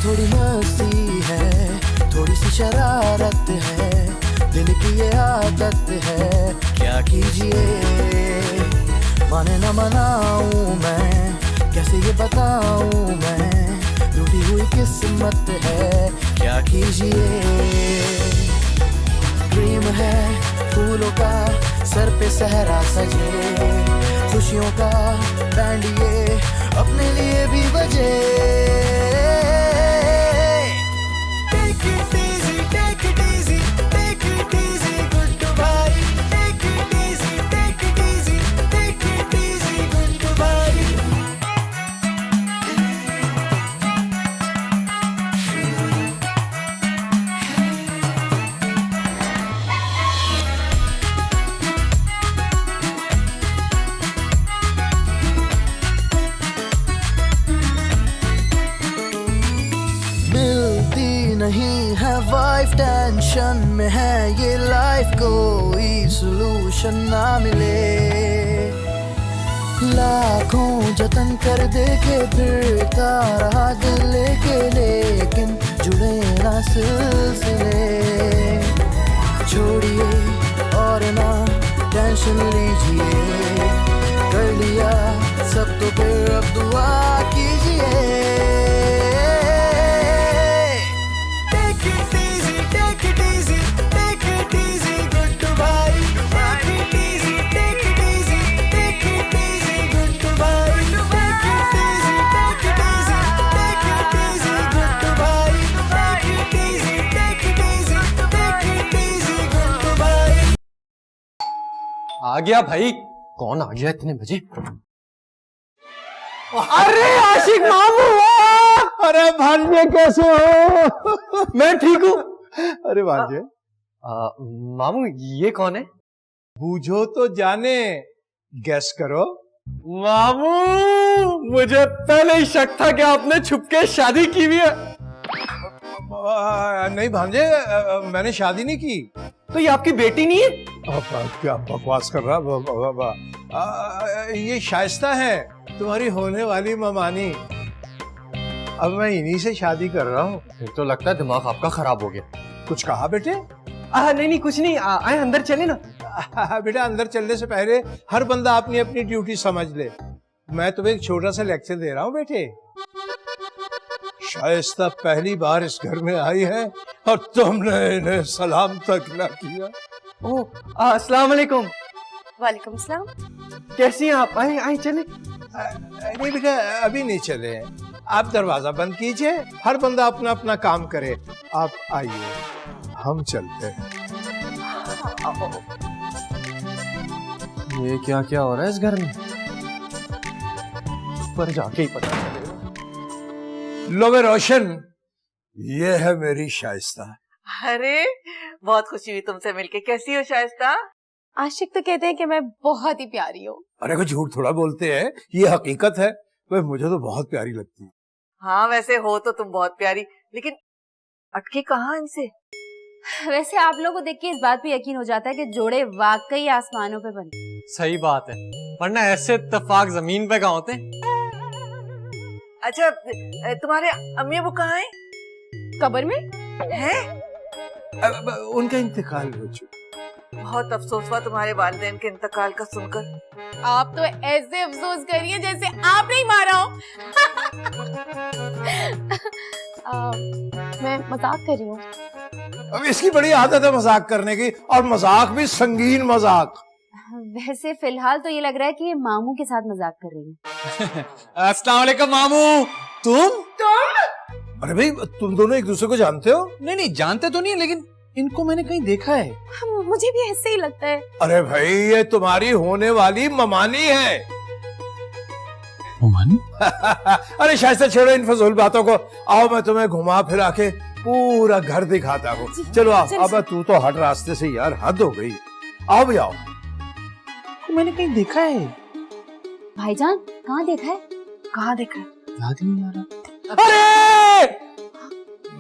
थोड़ी मस्ती है, थोड़ी सी शरारत है, दिल की ये आदत है, क्या कीजिए माने न मनाऊं मैं, कैसे ये बताऊं मैं, टूटी हुई किस्मत है, क्या कीजिए। ड्रीम है फूलों का सर पे सहरा सजे, खुशियों का बैंड ये अपने लिए भी बजे। Take it easy, take it easy, take it easy, good to bye. Take it easy, take it easy, take it easy, good to bye. नहीं है वाइफ टेंशन में है ये लाइफ, कोई सॉल्यूशन ना मिले। लाखों जतन कर देखे फिरता रहा दिल लेके, लेकिन जुड़े ना सिलसिले। छोड़िए और ना टेंशन लीजिए, कर लिया सब तो फिर अब दुआ कीजिए। आ गया भाई। कौन आ गया इतने बजे? अरे आशिक मामू! अरे भांजे कैसे हो? मैं ठीक हूँ। अरे भांजे मामू ये कौन है? बूझो तो जाने, गैस करो। मामू मुझे पहले ही शक था कि आपने छुपके शादी की हुई है। नहीं भांजे, मैंने शादी नहीं की। तो ये आपकी बेटी नहीं है? क्या बकवास कर रहा? ये शाइस्ता है, तुम्हारी होने वाली ममानी। अब मैं इन्हीं से शादी कर रहा हूँ। फिर तो लगता है दिमाग आपका खराब हो गया। कुछ कहा बेटे? नहीं कुछ नहीं। आए अंदर चले ना। बेटा अंदर चलने से पहले हर बंदा अपनी अपनी ड्यूटी समझ ले। मैं तुम्हें एक छोटा सा लेक्चर दे रहा हूँ बेटे। शाइस्ता पहली बार इस घर में आई है और तुमने इन्हें सलाम तक न किया। ओह अस्सलाम वालेकुम। वालेकुम सलाम। कैसी हैं आप? आए चले। नहीं बेटा अभी नहीं चले, आप दरवाजा बंद कीजिए, हर बंदा अपना अपना काम करे। आप आइए, हम चलते हैं। ये क्या क्या हो रहा है इस घर में? पर जाके ही पता चलेगा। लो बे रोशन, ये है मेरी शाइस्ता। अरे बहुत खुशी हुई तुमसे मिलके। कैसी हो शाइस्ता? आशिक तो कहते हैं कि मैं बहुत ही प्यारी हूँ। अरे कोई झूठ थोड़ा बोलते हैं, ये हकीकत है। वह मुझे तो बहुत प्यारी लगती है। हाँ वैसे हो तो तुम बहुत प्यारी, लेकिन अटके कहाँ इनसे? वैसे आप लोगों को देख के इस बात पे यकीन हो जाता है कि जोड़े वाकई आसमानों पे बने। सही बात है, वरना ऐसे इत्तेफाक जमीन पे कहाँ होते? अच्छा तुम्हारे अम्मी अबू कहाँ हैं? कब्र में हैं? उनका इंतकाल हो चुका। बहुत अफसोस हुआ तुम्हारे वालिदैन के इंतकाल का सुनकर। आप तो ऐसे अफसोस करिए जैसे आप नहीं मारा हो। मैं मजाक कर रही हूँ। अब इसकी बड़ी आदत है मजाक करने की, और मजाक भी संगीन मजाक। वैसे फिलहाल तो ये लग रहा है कि ये मामू के साथ मजाक कर रही है। अस्सलाम वालेकुम मामू। तुम? अरे भाई तुम दोनों एक दूसरे को जानते हो? नहीं जानते तो नहीं, लेकिन इनको मैंने कहीं देखा है। मुझे भी ऐसे ही लगता है। अरे भाई ये तुम्हारी होने वाली ममानी है। ममानी? अरे शायद छोड़ो इन फजूल बातों को, आओ मैं तुम्हें घुमा फिरा के पूरा घर दिखाता हूँ। चलो आओ। अब तू तो हट रास्ते से यार, हद हो गई। आओ भी आओ। मैंने कहीं देखा है। भाईजान कहाँ देखा है? कहाँ देखा? याद ही नहीं आ रहा। अरे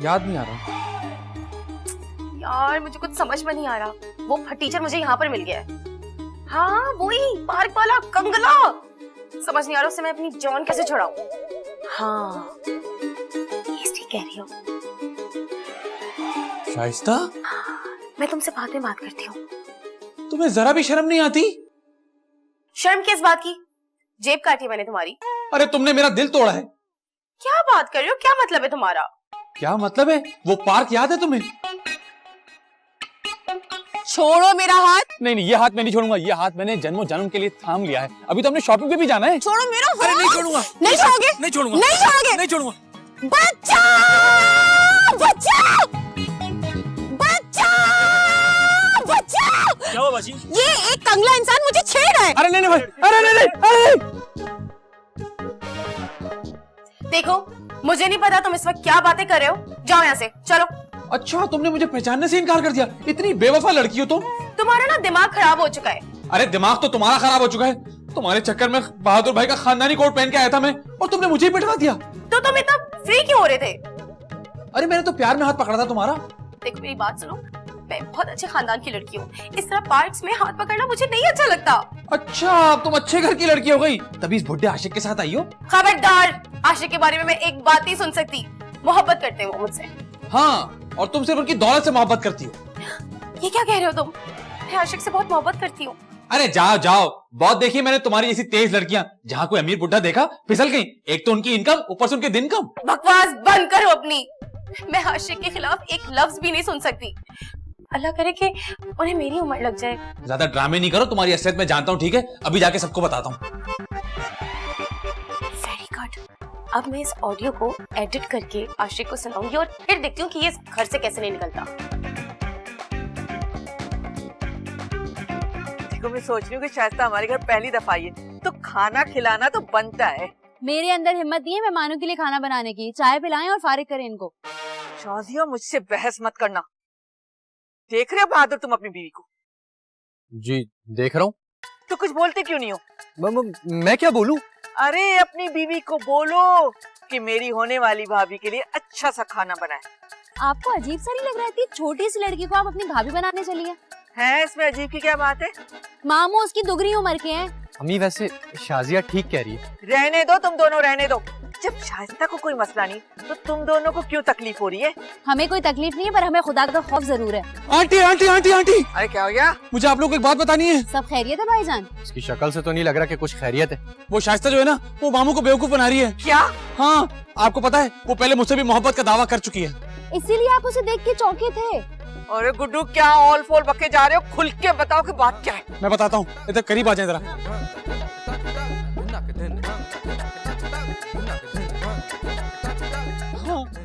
याद नहीं आ रहा यार, मुझे कुछ समझ में नहीं आ रहा। वो फटीचर मुझे यहाँ पर मिल गया है। हाँ वही पार्क वाला कंगला। समझ नहीं आ रहा उससे मैं अपनी जान कैसे छुड़ाऊं। हाँ ठीक कह रही हो? शाइस्ता, मैं तुमसे बाद में बात करती हूँ। तुम्हें जरा भी शर्म नहीं आती? शर्म किस बात की? जेब काटी मैंने तुम्हारी। अरे तुमने मेरा दिल तोड़ा है। क्या बात कर रहे हो? क्या मतलब है तुम्हारा? क्या मतलब है? वो पार्क याद है तुम्हें? छोड़ो मेरा हाथ। नहीं नहीं, ये हाथ मैं नहीं छोड़ूंगा। ये हाथ मैंने जन्मों जन्म के लिए थाम लिया है। अभी तो हमने शॉपिंग पे भी जाना है। छोड़ो मेरा हाथ। अरे नहीं छोड़ूंगा। नहीं छोड़ोगे? नहीं छोड़ूंगा। नहीं छोड़ोगे? नहीं छोड़ूंगा। बचाओ! बचाओ! बचाओ! बचाओ! क्या हुआ बाजी? ये एक कंगला इंसान मुझे छेड़ रहा है। अरे नहीं नहीं भाई, अरे नहीं नहीं, अरे देखो, मुझे नहीं पता तुम इस वक्त क्या बातें कर रहे हो। जाओ यहाँ से, चलो। अच्छा, तुमने मुझे पहचानने से इनकार कर दिया। इतनी बेवफा लड़की हो तुम। तुम्हारा ना दिमाग खराब हो चुका है। अरे दिमाग तो तुम्हारा खराब हो चुका है। तुम्हारे चक्कर में बहादुर भाई का खानदानी कोट पहन के आया था मैं, और तुमने मुझे ही पिटवा दिया। तो तुम इतना फ्री क्यों हो रहे थे? अरे मैंने तो प्यार में हाथ पकड़ा था तुम्हारा। देखो मेरी बात सुनो, मैं बहुत अच्छे खानदान की लड़की हूँ। इस तरह पार्क्स में हाथ पकड़ना मुझे नहीं अच्छा लगता। अच्छा, अब तुम अच्छे घर की लड़की हो गई, तभी इस बुढ़े आशिक के साथ आई हो। खबरदार, आशिक के बारे में मैं एक बात नहीं सुन सकती। मोहब्बत करते हैं वो मुझसे। हाँ, और तुम सिर्फ उनकी दौलत से मोहब्बत करती हो। ये क्या कह रहे हो तुम? मैं आशिक से बहुत मोहब्बत करती हूँ। अरे जाओ जाओ, बहुत देखी मैंने तुम्हारी जैसी तेज लड़कियां। जहाँ कोई अमीर बुढ़ा देखा फिसल गई। एक तो उनकी इनकम, ऊपर से उनके दिन कम। बकवास बंद करो अपनी। मैं आशिक के खिलाफ एक लफ्ज भी नहीं सुन सकती। अल्लाह करे कि उन्हें मेरी उम्र लग जाए। ज्यादा ड्रामे नहीं करो, तुम्हारी असलियत मैं जानता हूँ, ठीक है? अभी जाके सबको बताता हूँ। Very good. अब मैं इस ऑडियो को एडिट करके आशिक को सुनाऊंगी और फिर देखती हूँ कि ये इस घर से कैसे नहीं निकलता। देखो, मैं सोच रही हूँ कि शाइस्ता हमारे घर पहली दफा आई है, तो खाना खिलाना तो बनता है। मेरे अंदर हिम्मत नहीं है मेहमानों के लिए खाना बनाने की। चाय पिलाएं और फारिग करें इनको। शाजिया, मुझसे बहस मत करना। देख रहे हो बहादुर तुम अपनी बीवी को? जी देख रहा हूँ। तो कुछ बोलते क्यों नहीं हो? मैं क्या बोलूं? अरे अपनी बीवी को बोलो कि मेरी होने वाली भाभी के लिए अच्छा सा खाना बनाए। आपको अजीब सा नहीं लग रहा है? इतनी छोटी सी लड़की को आप अपनी भाभी बनाने चली है? इसमें अजीब की क्या बात है? मामू उसकी दुगनी उम्र के हैं। अम्मी वैसे शाजिया ठीक कह रही है। रहने दो, तुम दोनों रहने दो। जब शाइस्ता को कोई मसला नहीं, तो तुम दोनों को क्यों तकलीफ हो रही है? हमें कोई तकलीफ नहीं है, पर हमें खुदा का खौफ जरूर है। आंटी आंटी आंटी आंटी, अरे क्या हो गया? मुझे आप लोग को एक बात बतानी है। सब खैरियत है भाईजान? इसकी शक्ल से तो नहीं लग रहा कि कुछ खैरियत है। वो शाइस्ता जो है ना, वो मामू को बेवकूफ बना रही है। क्या? हाँ, आपको पता है वो पहले मुझसे भी मोहब्बत का दावा कर चुकी है। इसीलिए आप उसे देख के चौंके थे। अरे गुड्डू, क्या ऑल फोल बके जा रहे हो? खुल के बताओ कि बात क्या है। मैं बताता हूँ, इधर करीब आ जाए जरा।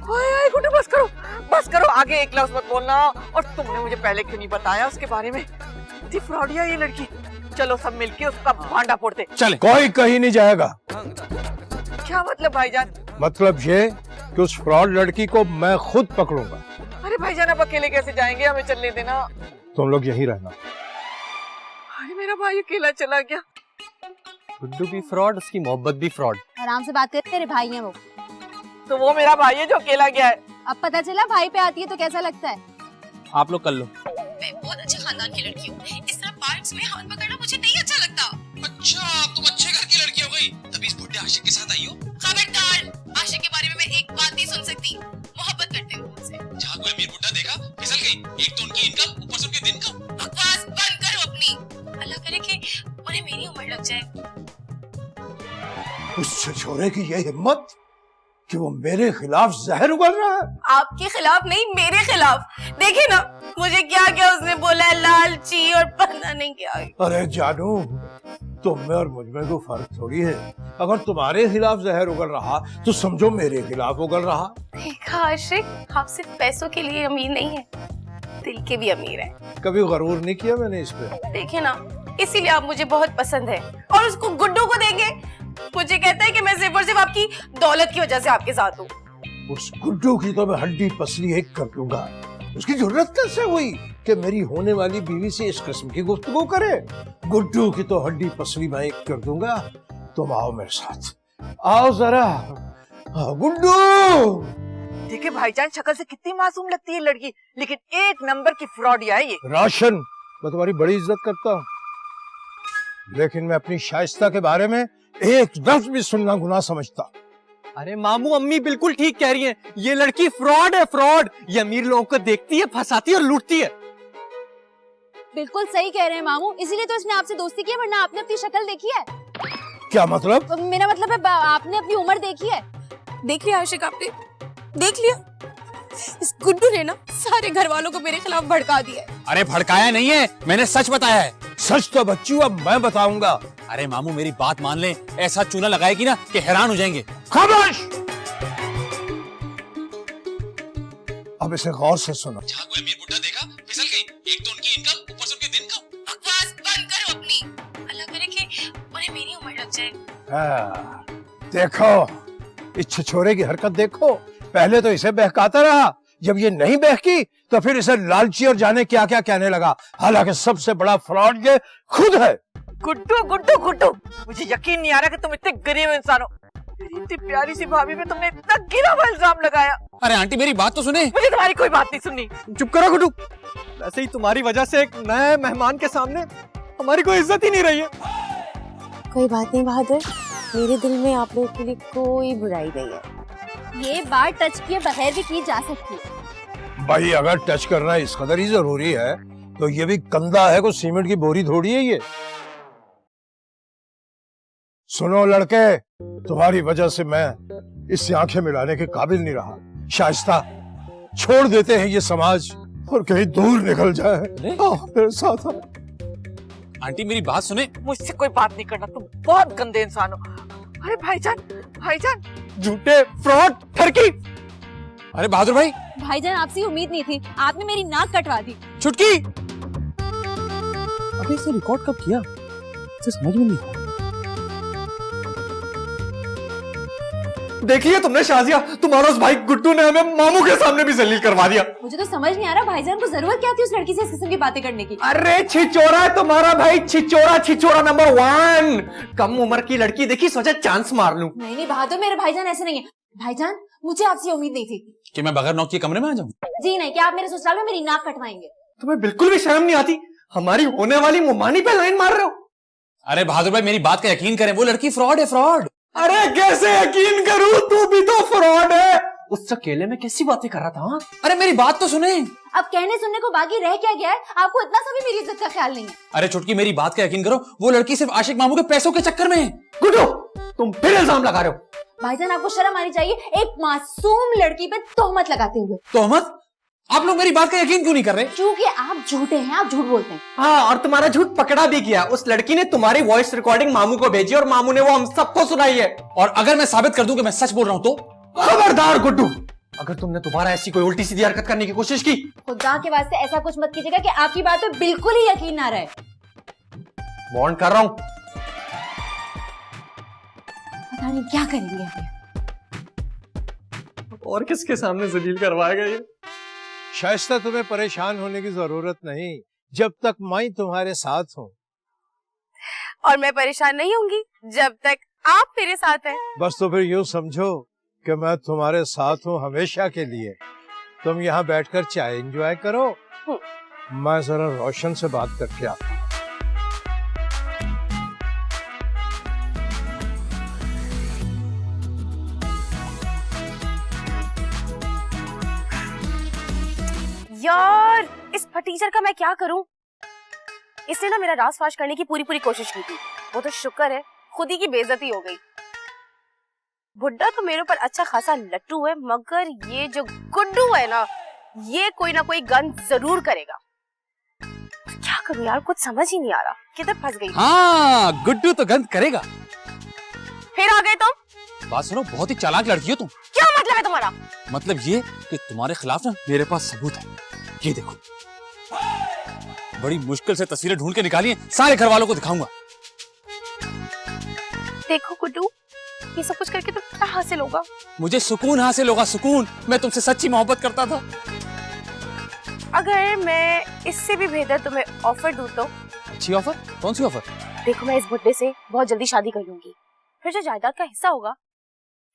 ओए गुड्डू, बस करो, आगे एक लफ्ज मत बोलना। और तुमने मुझे पहले क्यों नहीं बताया उसके बारे में? इतनी फ्रॉडिया ये लड़की। चलो सब मिलके उसका भांडा फोड़ते। चले। कोई कहीं नहीं जाएगा। क्या मतलब भाईजान? मतलब ये कि उस फ्रॉड लड़की को मैं खुद पकड़ूंगा। अरे भाईजान, अब अकेले कैसे जाएंगे? हमें चलने देना। तुम लोग यहीं रहना। अरे मेरा भाई अकेला चला गया। गुड्डू भी फ्रॉड, उसकी मोहब्बत भी फ्रॉड। आराम से बात कर, तेरे भाई हैं वो। तो वो मेरा भाई है जो अकेला गया है। अब पता चला भाई पे आती है तो कैसा लगता है? आप लोग कर लो। मैं बहुत अच्छे खानदान की लड़की हूँ। इस तरह पार्क्स में हाथ पकड़ना मुझे नहीं अच्छा लगता। अच्छा, तुम अच्छे घर की लड़की हो गई, तभी इस बुढ़े आशिक के साथ आई हो। खबरदार, आशिक के बारे में मैं एक बात नहीं सुन सकती। मोहब्बत करते हैं वो मुझसे। जहाँ कोई अमीर बुढ़ा देखा फिसल गई। एक तो उनकी इनकम, ऊपर से उनके दिन कम। बकवास बंद करो अपनी। अल्लाह करे कि उन्हें मेरी उम्र लग जाए। उस छोरे की ये हिम्मत कि वो मेरे खिलाफ जहर उगल रहा है। आपके खिलाफ नहीं, मेरे खिलाफ। देखिए ना मुझे क्या क्या उसने बोला है, लालची और पता नहीं क्या। अरे जानू, तुम में और मुझ में कोई फर्क थोड़ी है। अगर तुम्हारे खिलाफ जहर उगल रहा तो समझो मेरे खिलाफ उगल रहा। देखा आशिक, आप सिर्फ पैसों के लिए अमीर नहीं है, दिल के भी अमीर है। कभी गरूर नहीं किया मैंने इस पे। देखिए ना, इसीलिए आप मुझे बहुत पसंद है। और उसको गुड्डू को देंगे, मुझे कहता है कि मैं सिर्फ और सिर्फ आपकी दौलत की वजह से आपके साथ हूँ। उस गुड्डू की तो मैं हड्डी पसली एक कर दूंगा। उसकी जरूरत कैसे हुई कि मेरी होने वाली बीवी से इस किस्म की गुफ्तगू करे? गुड्डू की तो हड्डी पसली मैं एक कर दूंगा। तुम आओ मेरे साथ, आओ जरा। गुड्डू! देखिए भाईजान, शक्ल से कितनी मासूम लगती है लड़की, लेकिन एक नंबर की फ्रॉडिया है ये। राशन, मैं तुम्हारी बड़ी इज्जत करता हूँ, लेकिन मैं अपनी शाइस्ता के बारे में एक लफ्ज भी सुनना गुनाह समझता। अरे मामू अम्मी बिल्कुल ठीक कह रही हैं, ये लड़की फ्रॉड है, फ्रॉड। ये अमीर लोगों को देखती है, फंसाती है और लूटती है। बिल्कुल सही कह रहे हैं मामू, इसीलिए तो इसने आपसे दोस्ती की है, वरना आपने अपनी शक्ल देखी है? क्या मतलब? मेरा मतलब है आपने अपनी उम्र देखी है? देख लिया आशिक आपने, देख लिया। इस गुड्डू ने ना सारे घर वालों को मेरे खिलाफ भड़का दिया है। अरे भड़काया नहीं है, मैंने सच बताया है। सच तो बच्चू अब मैं बताऊंगा। अरे मामू मेरी बात मान ले, ऐसा चूना लगाएगी ना कि हैरान हो जाएंगे। खामोश! अब इसे गौर से सुनो। जहाँ कोई अमीर बुड्ढा देखा फिसल गई। एक तो उनकी इनकम, ऊपर से उनके दिन का। बकवास बंद करो अपनी। अल्लाह करे कि उन्हें मेरी उम्र लग जाए। हाँ, देखो इस छिछोरे की हरकत देखो। पहले तो इसे बहकाता रहा, जब ये नहीं बहकी तो फिर इसे लालची और जाने क्या क्या कहने लगा। हालांकि सबसे बड़ा फ्रॉड ये खुद है। गुड्डू गुड्डू गुड्डू, मुझे यकीन नहीं आ रहा कि तुम इतने गरीब इंसान हो। मेरी इतनी प्यारी सी भाभी पे तुमने इतना गिरा हुआ इल्जाम लगाया। अरे आंटी मेरी बात तो सुने। मुझे तुम्हारी कोई बात नहीं सुननी। चुप करो गुड्डू। वैसे ही तुम्हारी वजह से एक नए मेहमान के सामने हमारी कोई इज्जत ही नहीं रही है। कोई बात नहीं बहादुर, मेरे दिल में आप लोगों के लिए कोई बुराई नहीं है। ये बात टच किए बगैर भी की जा सकती है। भाई अगर टच करना इस कदर ही जरूरी है तो ये भी कंधा है, कोई सीमेंट की बोरी थोड़ी है ये। सुनो लड़के, तुम्हारी वजह से मैं इससे आंखें मिलाने के काबिल नहीं रहा। शाइस्ता, छोड़ देते हैं ये समाज और कहीं दूर निकल जाए। आओ मेरे साथ आओ। आंटी मेरी बात सुने। मुझसे कोई बात नहीं करना, तुम बहुत गंदे इंसान हो। अरे भाईजान, भाईजान झूठे, फ्रॉड, ठरकी। अरे बहादुर भाई। भाईजान आपसे उम्मीद नहीं थी, आपने मेरी नाक कटवा दी। छुटकी। अबे इसे रिकॉर्ड कब किया? इसे समझ में नहीं आया। देख लिया तुमने शाजिया, तुम्हारा उस भाई गुड्डू ने हमें मामू के सामने भी जलील करवा दिया। मुझे तो समझ नहीं आ रहा भाईजान को जरूरत क्या थी उस लड़की से इस किस्म की बातें करने की। अरे छिचोरा है तुम्हारा भाई, छिचोरा, छिचोरा नंबर 1। कम उम्र की लड़की देखी, सोचा चांस मार लूं। नहीं नहीं बहादुर, मेरे भाईजान ऐसे नहीं है। भाईजान मुझे आपसे उम्मीद नहीं थी कि मैं बगैर नौक के कमरे में आ जाऊं। जी नहीं, कि आप मेरे ससुराल में मेरी नाक कटवाएंगे। तुम्हें बिल्कुल भी शर्म नहीं आती? हमारी होने वाली मुमानी पे लाइन मार रहे हो। अरे बहादुर भाई मेरी बात का यकीन करें, वो लड़की फ्रॉड है, फ्रॉड। अरे कैसे यकीन करूं, तू भी तो फ्रॉड है। उससे अकेले में कैसी बातें कर रहा था? हाँ? अरे मेरी बात तो सुने। अब कहने सुनने को बाकी रह क्या गया है? आपको इतना सा भी मेरी इज्जत का ख्याल नहीं है। अरे छुटकी मेरी बात का यकीन करो, वो लड़की सिर्फ आशिक मामू के पैसों के चक्कर में है। गुड्डू, तुम फिर इल्जाम लगा रहे हो। भाईजान आपको शर्म आनी चाहिए, एक मासूम लड़की पे तोहमत लगाते हुए। तोहमत? आप लोग मेरी बात का यकीन क्यों नहीं कर रहे? क्योंकि आप झूठे हैं, आप झूठ बोलते हैं। हाँ, और तुम्हारा झूठ पकड़ा भी गया। उस लड़की ने तुम्हारी वॉइस रिकॉर्डिंग मामू को भेजी और मामू ने वो हम सबको सुनाई है। और अगर मैं साबित कर दूं कि मैं सच बोल रहा हूं तो? खबरदार गुड्डू, अगर तुमने दोबारा ऐसी कोई उल्टी सीधी हरकत करने की कोशिश की। खुदा के वास्ते ऐसा कुछ मत कीजिएगा कि आपकी बात पे बिल्कुल ही यकीन ना रहे। वार्न कर रहा हूं। पता नहीं क्या करेंगे अभी। और किसके सामने जलील करवाएगा ये? शाइस्ता, तुम्हें परेशान होने की जरूरत नहीं, जब तक मैं तुम्हारे साथ हूँ। और मैं परेशान नहीं होंगी जब तक आप मेरे साथ हैं। बस तो फिर यूँ समझो कि मैं तुम्हारे साथ हूँ हमेशा के लिए। तुम यहाँ बैठकर चाय एंजॉय करो, मैं जरा रोशन से बात करके आता हूँ। यार इस फटीचर का मैं क्या करूं? इसने ना मेरा राज फाश करने की पूरी पूरी कोशिश की थी। वो तो शुक्र है खुद ही की बेइज्जती हो गई। बुड्ढा तो मेरे ऊपर अच्छा खासा लट्टू है, मगर ये जो गुड्डू है ना, ये कोई ना कोई गन जरूर करेगा। क्या करूं यार, कुछ समझ ही नहीं आ रहा, किधर फंस गई। हाँ, गुड्डू तो गंद करेगा। फिर आ गए तुम। बात सुनो, बहुत ही चालाक लड़की हो तुम। क्या मतलब है तुम्हारा? मतलब ये कि तुम्हारे खिलाफ ना मेरे पास सबूत है। ये देखो, बड़ी मुश्किल से तस्वीरें ढूंढ के निकाली हैं, सारे घर वालों को दिखाऊंगा। देखो गुड्डू, ये सब कुछ करके तो क्या हासिल होगा? मुझे सुकून हासिल होगा, सुकून। मैं तुमसे सच्ची मोहब्बत करता था। अगर मैं इससे भी बेहतर तुम्हें ऑफर दूं तो? अच्छी ऑफर? कौन सी ऑफर? देखो, मैं इस बुड्ढे से बहुत जल्दी शादी कर लूंगी, फिर जो जायदाद का हिस्सा होगा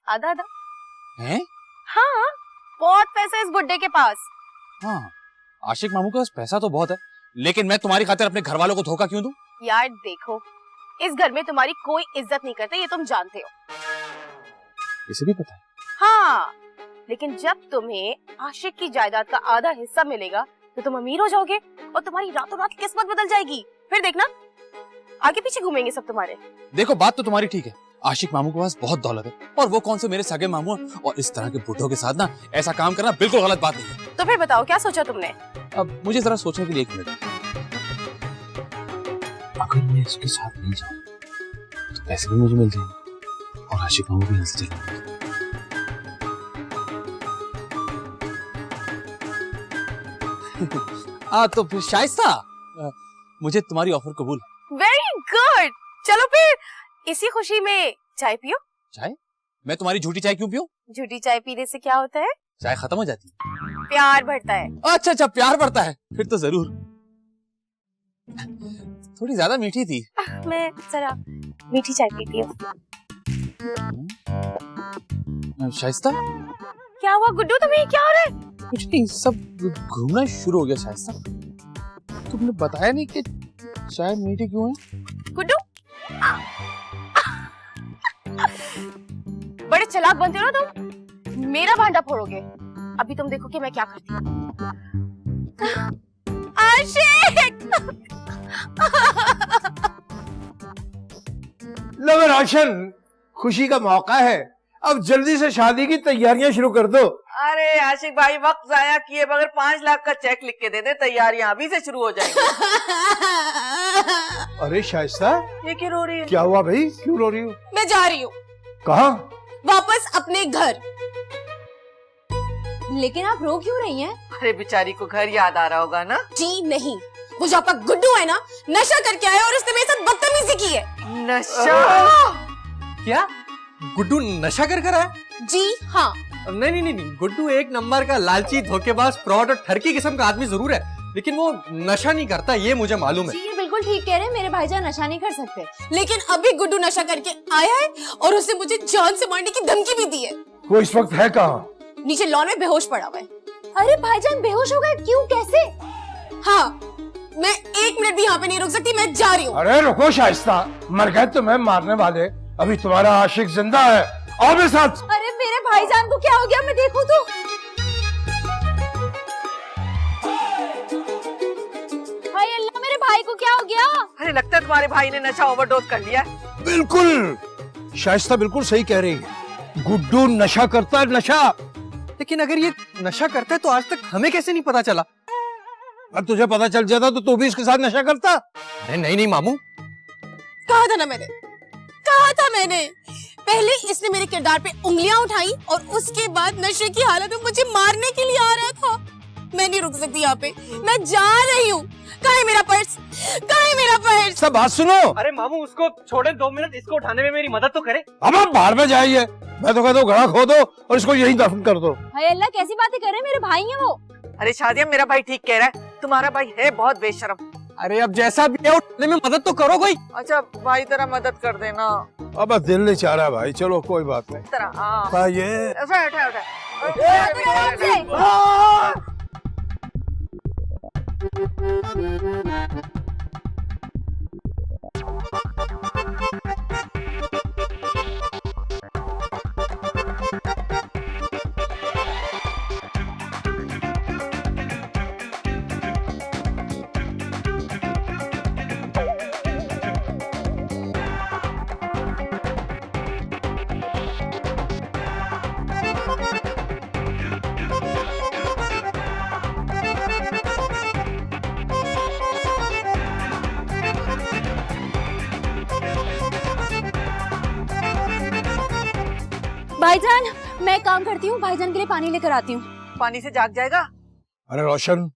आधा आधा। हैं? हाँ, बहुत पैसा इस बुड्ढे के पास। हाँ, आशिक मामू के पास पैसा तो बहुत है, लेकिन मैं तुम्हारी खातिर अपने घर वालों को धोखा क्यों दूं? यार देखो, इस घर में तुम्हारी कोई इज्जत नहीं करते, ये तुम जानते हो। इसे भी पता है। हाँ, लेकिन जब तुम्हें आशिक की जायदाद का आधा हिस्सा मिलेगा तो तुम अमीर हो जाओगे और तुम्हारी रातों रात किस्मत बदल जाएगी। फिर देखना आगे पीछे घूमेंगे सब तुम्हारे। देखो बात तो तुम्हारी ठीक है, आशिक मामू के पास बहुत दौलत है और वो कौन से मेरे सगे मामू हैं, और इस तरह के बुढ़ों के साथ ना ऐसा काम करना बिल्कुल गलत बात नहीं है। तो फिर बताओ क्या सोचा तुमने? अब मुझे जरा सोचने के लिए 1 मिनट। अगर मैं इसके साथ नहीं जाऊं तो पैसे भी मुझे मिल जाएंगे और आशिक मामू भी यहाँ से चले जाएंगे। तो फिर शाइस्ता, मुझे तुम्हारी ऑफर कबूल है। वेरी गुड, चलो फिर इसी खुशी में चाय पियो। चाय? मैं तुम्हारी झूठी चाय क्यों पीऊं? झूठी चाय पीने से क्या होता है? चाय खत्म हो जाती है। प्यार बढ़ता है। अच्छा अच्छा, प्यार बढ़ता है, फिर तो जरूर। थोड़ी ज्यादा मीठी थी। मैं जरा मीठी चाय पीती हूँ। शाइस्ता, क्या हुआ गुड्डू, तुम्हें क्या हो रहा है? कुछ नहीं, सब घूमना शुरू हो गया। शाइस्ता, तुमने बताया नहीं कि चाय मीठी क्यों है? गुड्डू बड़े चालाक बनते हो ना तुम, मेरा भांडा फोड़ोगे। अभी तुम देखो कि मैं क्या करती हूँ। आशिक! लो रोशन, खुशी का मौका है, अब जल्दी से शादी की तैयारियां शुरू कर दो। अरे आशिक भाई, वक्त जाया किए बगैर 5 लाख का चेक लिख के दे दे, तैयारियां अभी से शुरू हो जाएंगी। अरे शाइस्ता, ये क्यों रो रही है? क्या हुआ भाई, क्यों रो रही हो? मैं जा रही हूँ। कहाँ? वापस अपने घर। लेकिन आप रो क्यों रही हैं? अरे बेचारी को घर याद आ रहा होगा ना। जी नहीं, वो जो आपका गुड्डू है ना, नशा करके आया और उसने मेरे साथ बदतमीजी की है। नशा? क्या गुड्डू नशा कर आया? जी हाँ। नहीं नहीं नहीं, गुड्डू एक नंबर का लालची, धोखेबाज, फ्रॉड और ठरकी किस्म का आदमी जरूर है, लेकिन वो नशा नहीं करता, ये मुझे मालूम है। जी ये बिल्कुल ठीक कह रहे हैं, मेरे भाईजान नशा नहीं कर सकते। लेकिन अभी गुड्डू नशा करके आया है और उसने मुझे जान से मारने की धमकी भी दी है। वो इस वक्त है कहाँ? नीचे लॉन में बेहोश पड़ा हुआ है। अरे भाईजान बेहोश हो गए? क्यों, कैसे? हाँ, मैं 1 मिनट भी यहाँ पे नहीं रुक सकती, मैं जा रही हूँ। अरे रुको शाइस्ता, मर गए तुम्हें मारने वाले, अभी तुम्हारा आशिक जिंदा है, आओ मेरे साथ। अरे मेरे भाईजान को क्या हो गया, मैं देखूं तो। हाय अल्लाह, मेरे भाई को क्या हो गया? अरे लगता है तुम्हारे भाई ने नशा ओवरडोज कर लिया है। बिल्कुल, शाइस्ता बिल्कुल सही कह रही है, गुड्डू नशा करता है, नशा। लेकिन अगर ये नशा करता है तो आज तक हमें कैसे नहीं पता चला? अब तुझे पता चल जाता तो तू भी इसके साथ नशा करता। अरे नहीं नहीं मामू, कहा था ना मैंने, कहा था मैंने। पहले इसने मेरे किरदार पे उंगलियां उठाई और उसके बाद नशे की हालत में मुझे मारने के लिए आ रहा था। मैं नहीं रुक सकती यहाँ पे, मैं जा रही हूँ। कहाँ है मेरा पर्स? कहाँ है मेरा पर्स? सब बात सुनो। अरे मामू उसको छोड़े, 2 मिनट इसको उठाने में मेरी मदद तो करे। अब आप बाहर में जाइए, मैं तो कहता हूँ घड़ा खो दो और इसको यहीं दफन कर दो। हाय अल्लाह, कैसी बातें कर रहे हैं, मेरे भाई हैं वो। अरे शादिया, मेरा भाई ठीक कह रहा है, तुम्हारा भाई है बहुत बेशरम। अरे अब जैसा भी है उठाने में मदद तो करो कोई। अच्छा भाई तेरा मदद कर देना। अब दिल नहीं चाह रहा भाई, चलो कोई बात नहीं। तेरा हाँ। ये उठा उठा उठा। आराम से। भाईजान, मैं काम करती हूँ, भाईजान के लिए पानी लेकर आती हूँ। पानी से जाग जाएगा। अरे रोशन,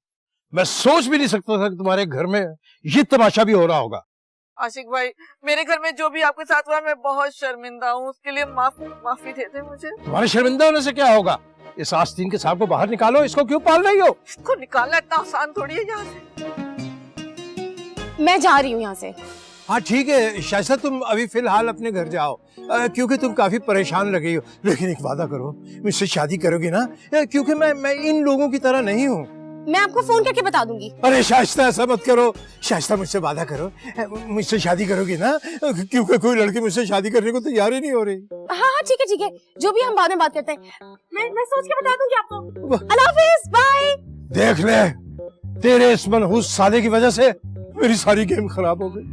मैं सोच भी नहीं सकता था कि तुम्हारे घर में ये तमाशा भी हो रहा होगा। आशिक भाई, मेरे घर में जो भी आपके साथ हुआ मैं बहुत शर्मिंदा हूँ, उसके लिए माफी दे दे मुझे। तुम्हारे शर्मिंदा होने से क्या होगा? इस आस्तीन के सांप को बाहर निकालो, इसको क्यों पाल रही हो? इसको निकालना इतना आसान थोड़ी है यहाँ से। मैं जा रही हूँ यहाँ से। हाँ ठीक है शाइस्ता, तुम अभी फिलहाल अपने घर जाओ, क्योंकि तुम काफी परेशान लग रही हो। लेकिन एक वादा करो, मुझसे शादी करोगी ना? क्योंकि मैं इन लोगों की तरह नहीं हूँ। मैं आपको फोन करके बता दूंगी। अरे शाइस्ता ऐसा मत करो, शाइस्ता मुझसे वादा करो, मुझसे शादी करोगी ना, क्योंकि कोई लड़की मुझसे शादी करने को तैयार ही नहीं हो रही। हाँ हाँ ठीक है, जो भी हम बाद में बात करते हैं। मैं सोच के बता दूंगी आपको। अल्लाह हाफिज, बाय। देख ले, तेरे इस मनहूस सादे की वजह से मेरी सारी गेम खराब हो गई।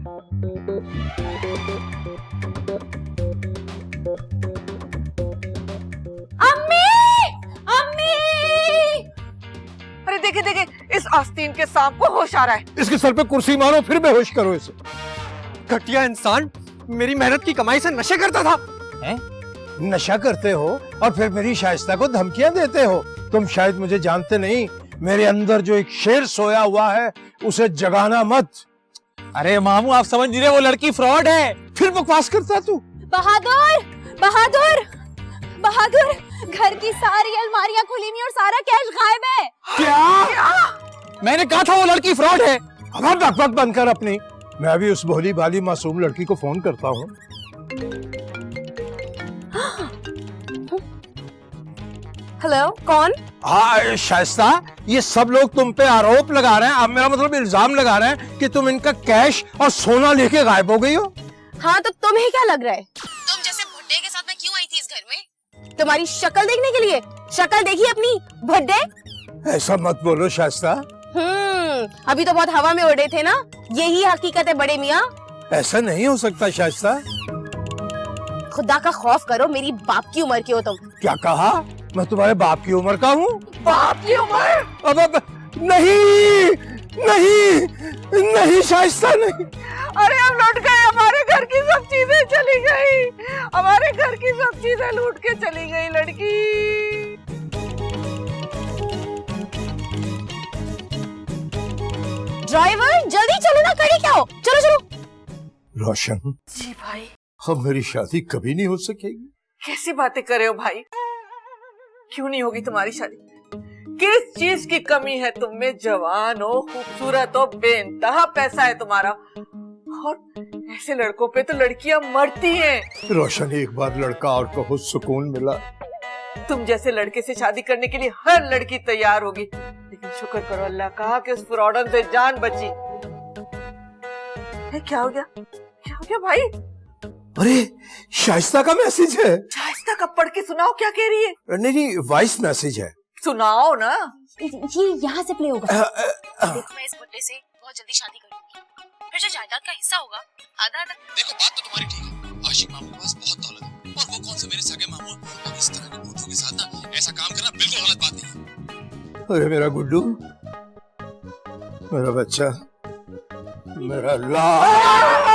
अरे देखे देखे, इस आस्तीन के सांप को होश आ रहा है। इसके सर पे कुर्सी मारो, फिर बेहोश करो इसे। घटिया इंसान, मेरी मेहनत की कमाई से नशे करता था। हैं? नशा करते हो और फिर मेरी शाइस्ता को धमकियां देते हो। तुम शायद मुझे जानते नहीं, मेरे अंदर जो एक शेर सोया हुआ है उसे जगाना मत। अरे मामू आप समझ नहीं रहे, वो लड़की फ्रॉड है। फिर बकवास करता तू। बहादुर बहादुर बहादुर, घर की सारी अलमारियां खुली हुई और सारा कैश गायब है। क्या? मैंने कहा था वो लड़की फ्रॉड है। अब बकवास बंद कर अपनी। मैं अभी उस भोली भाली मासूम लड़की को फोन करता हूँ। हेलो, कौन? हाँ शाइस्ता, ये सब लोग तुम पे आरोप लगा रहे हैं, अब मेरा मतलब इल्जाम लगा रहे हैं कि तुम इनका कैश और सोना लेके गायब हो गई हो। हाँ तो तुम्हें क्या लग रहा है? तुम जैसे भुड्डे के साथ मैं क्यों आई थी इस घर में? तुम्हारी शक्ल देखने के लिए? शक्ल देखी अपनी भुड्डे? ऐसा मत बोलो शाइस्ता। अभी तो बहुत हवा में उड़े थे ना, यही हकीकत है बड़े मियाँ। ऐसा नहीं हो सकता शाइस्ता। खुदा का खौफ करो, मेरी बाप की उम्र के हो तुम। क्या कहा? मैं तुम्हारे बाप की उम्र का हूँ? बाप की उम्र? अब नहीं नहीं नहीं शाइस्ता, नहीं। अरे हम लौट गए, हमारे घर की सब चीजें चली गई, हमारे घर की सब चीजें लूट के चली गई लड़की। ड्राइवर जल्दी चलो ना, खड़ी क्या हो? चलो चलो। रोशन, जी भाई। अब मेरी शादी कभी नहीं हो सकेगी। कैसी बातें कर रहे हो भाई? क्यों नहीं होगी तुम्हारी शादी? किस चीज की कमी है तुम में? जवान हो, खूबसूरत हो, बेइंतहा पैसा है तुम्हारा, और ऐसे लड़कों पे तो लड़कियां मरती हैं। रोशन, एक बार लड़का और बहुत सुकून मिला। तुम जैसे लड़के से शादी करने के लिए हर लड़की तैयार होगी, लेकिन शुक्र करो अल्लाह का कि उस फ्रॉडन से जान बची। क्या हो गया? क्या हो गया भाई? अरे शाइस्ता का मैसेज है। शाइस्ता का पढ़ के सुनाओ, क्या कह रही है? नहीं, वॉइस मैसेज है। सुनाओ ना। ये यहाँ से प्ले होगा। देखो, मैं इस बुड्ढे से बहुत जल्दी शादी करूंगी, फिर जो जायदाद का हिस्सा होगा आधा आधा। देखो बात तो तुम्हारी ठीक है, आशिक मामू के पास बहुत दौलत है, और वो कौन से मेरे सगे मामू, और इस तरह के गुड्डू के साथ ना ऐसा काम करना बिल्कुल गलत बात नहीं है। अरे मेरा गुड्डू, मेरा बच्चा, मेरा लाल।